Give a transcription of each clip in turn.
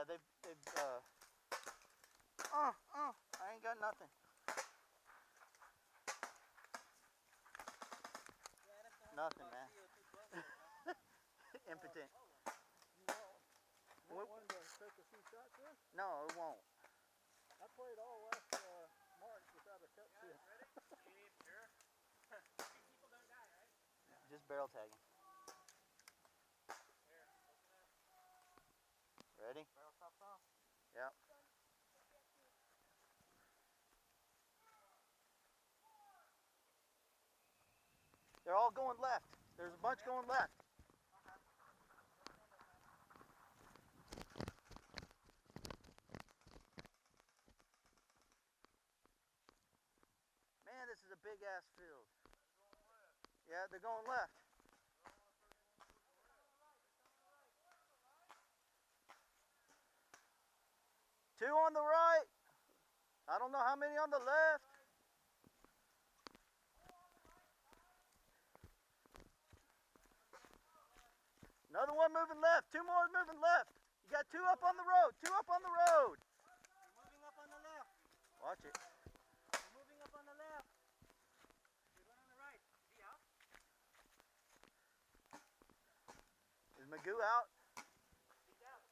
Yeah, I ain't got nothing. Nothing, man. Impotent. You want one to take a few shots with? No, it won't. I played all last March without a cut ship. Ready? Sure. These people don't die, right? Just barrel tagging. Here, open up. Ready? Barrel tops off. Yep. They're all going left. There's a bunch going left. Man, this is a big ass field. Yeah, they're going left. Two on the right. I don't know how many on the left. Another one moving left. Two more moving left. You got two up on the road. Two up on the road. You're moving up on the left. Watch it. You're moving up on the left. You're going on the right. Is he out? Is Magoo out? He's out.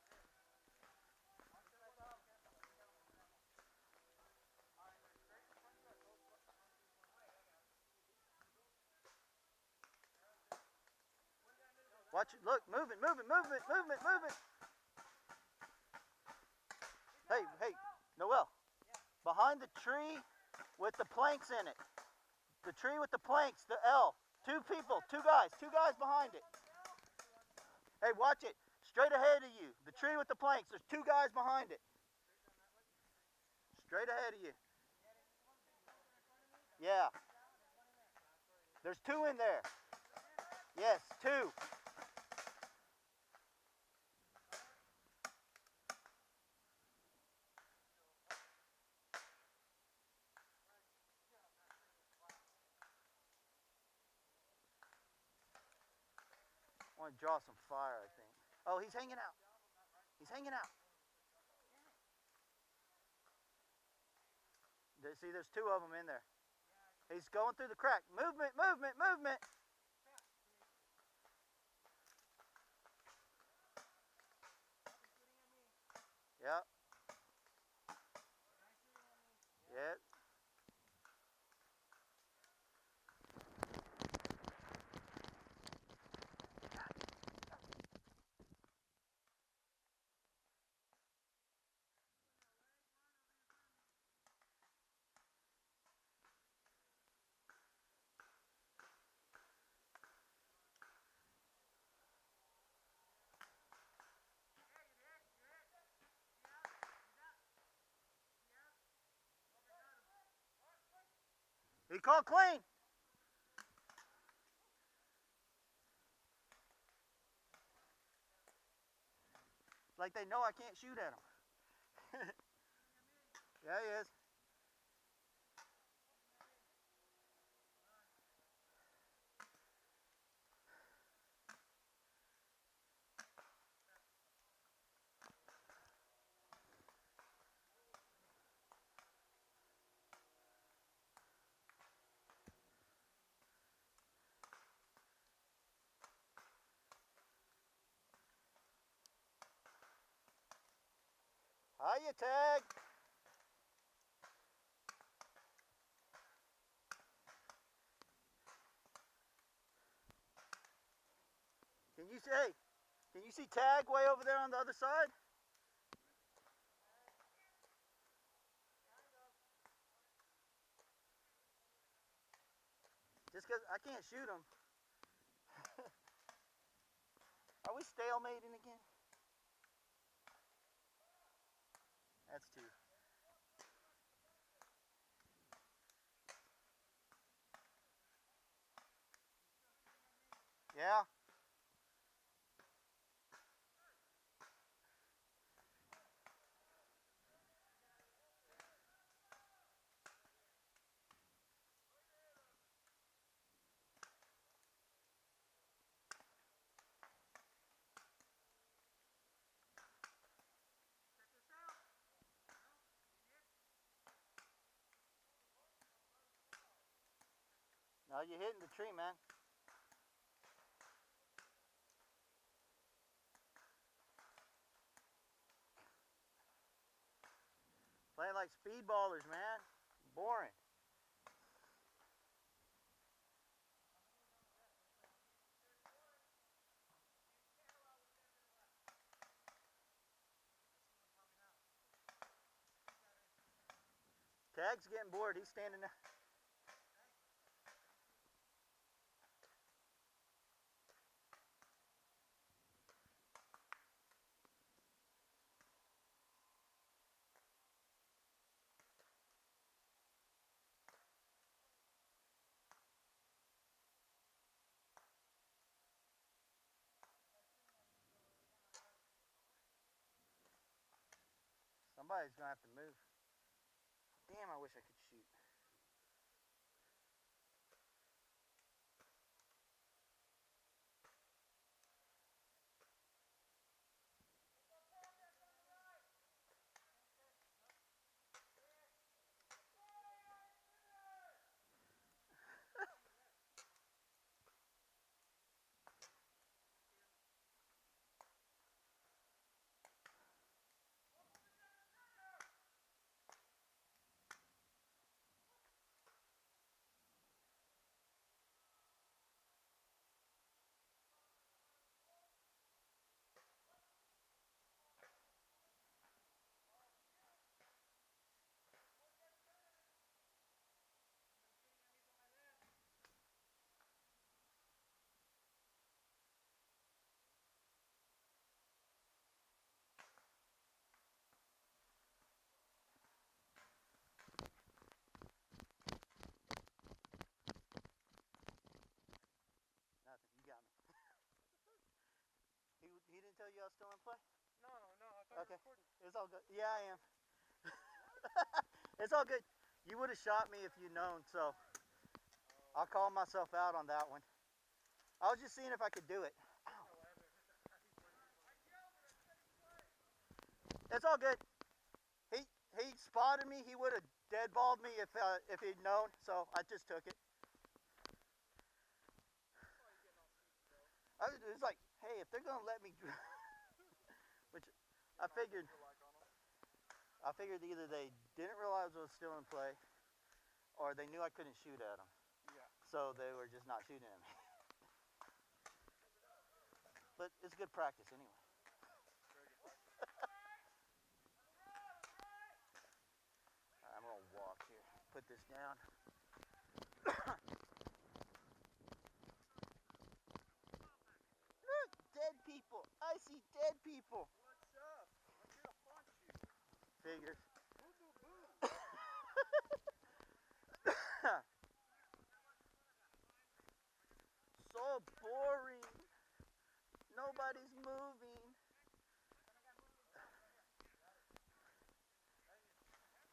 Watch it. Look, moving. Hey, Noel. Yeah. Behind the tree with the planks in it. The tree with the planks, the L. Two people, two guys behind it. Hey, watch it. Straight ahead of you. The tree with the planks. There's two guys behind it. Straight ahead of you. Yeah. There's two in there. Yes, two. I want to draw some fire, I think. Oh, he's hanging out. He's hanging out. See, there's two of them in there. He's going through the crack. Movement. Yep. Yeah. He called clean. Like they know I can't shoot at him. Yeah, he is. Hiya, Tag. Can you see Tag way over there on the other side? Just because I can't shoot him. Are we stalemating again? That's two. Yeah. Oh, you're hitting the tree, man. Playing like speedballers, man. Boring. Tag's getting bored. He's standing there. Somebody's gonna have to move. Damn, I wish I could shoot. Nothing. You got me. He didn't tell you I was still in play? No, I thought Okay. you were recording. It's all good. Yeah, I am. It's all good. You would have shot me if you'd known, so I'll call myself out on that one. I was just seeing if I could do it. Ow. It's all good. He spotted me. He would have deadballed me if he'd known, so I just took it. It was like, hey, if they're gonna let me, which I figured either they didn't realize I was still in play, or they knew I couldn't shoot at them. Yeah. So they were just not shooting at me. But it's good practice anyway. Very good practice. I'm gonna walk here. Put this down. Look, dead people. I see dead people. What's up? I'm here to punch you. Figures. Boo boo boo. So boring. Nobody's moving.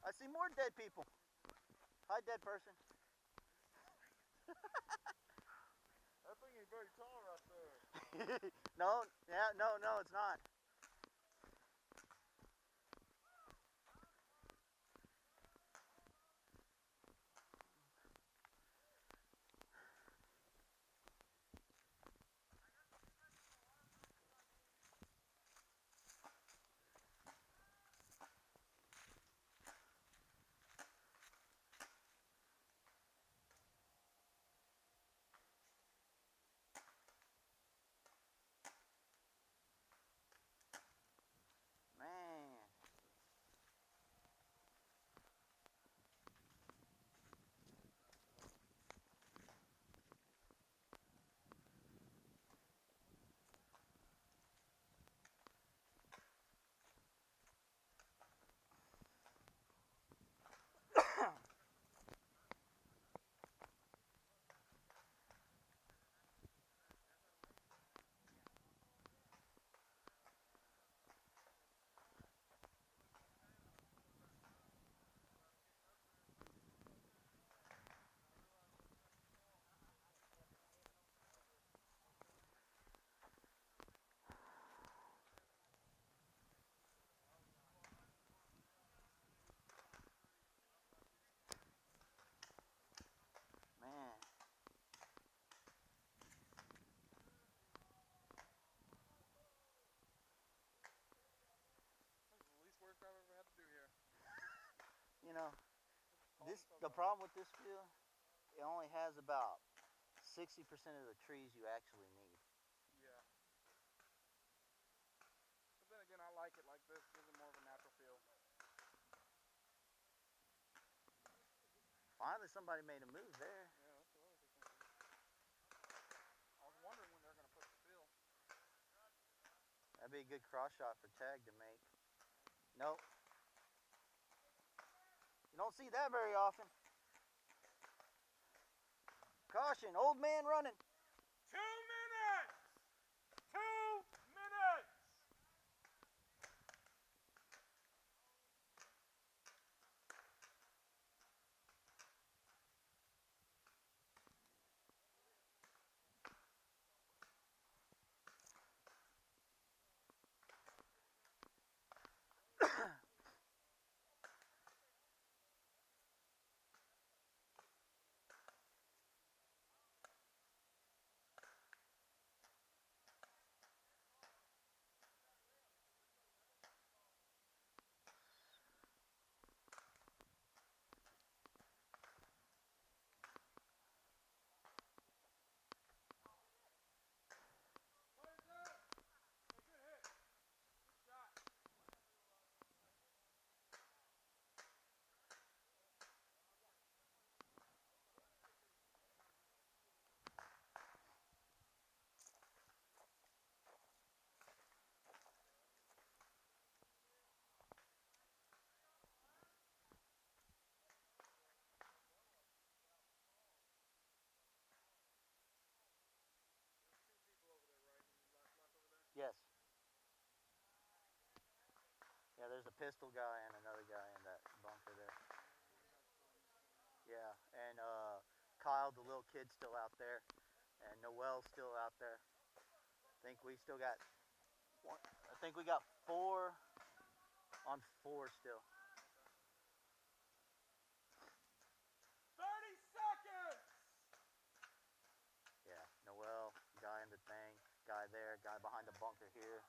I see more dead people. Hi, dead person. That thing ain't very tall right there. No, it's not. know, the problem with this field, it only has about 60% of the trees you actually need. Yeah. But then again, I like it like this. Gives it more of a natural feel. Finally, somebody made a move there. Yeah, that's what I was thinking. I was wondering when they're going to put the fill. That'd be a good cross shot for tag to make. Nope. You don't see that very often. Caution, old man running. 2 minutes! 2 minutes! Yes. Yeah, there's a pistol guy and another guy in that bunker there. Yeah, and Kyle, the little kid's still out there, and Noel's still out there. I think we still got one. I think we got 4 on 4 still. 30 seconds! Yeah, Noel, guy in the thing, guy there, guy behind the bunker here.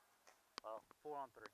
Oh, 4 on 3.